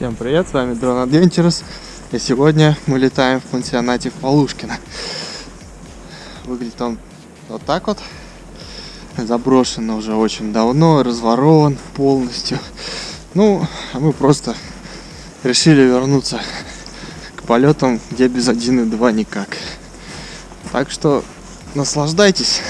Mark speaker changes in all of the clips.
Speaker 1: Всем привет, с вами Drone Adventures, и сегодня мы летаем в пансионате в Полушкино. Выглядит он вот так вот, заброшен уже очень давно, разворован полностью. Ну, а мы просто решили вернуться к полетам, где без 1 и 2 никак. Так что наслаждайтесь.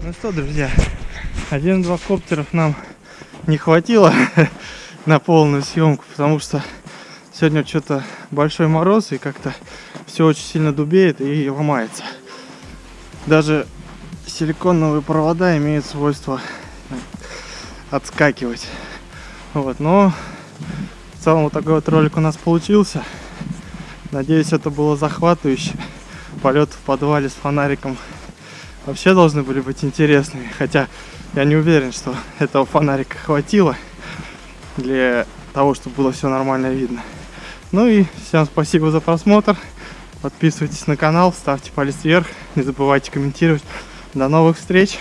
Speaker 1: Ну что, друзья, 1-2 коптеров нам не хватило на полную съемку, потому что сегодня что-то большой мороз и как-то все очень сильно дубеет и ломается. Даже силиконовые провода имеют свойство отскакивать. Вот, но в целом вот такой вот ролик у нас получился. Надеюсь, это было захватывающе. Полет в подвале с фонариком вообще должны были быть интересными, хотя я не уверен, что этого фонарика хватило для того, чтобы было все нормально видно. Ну и всем спасибо за просмотр, подписывайтесь на канал, ставьте палец вверх, не забывайте комментировать. До новых встреч!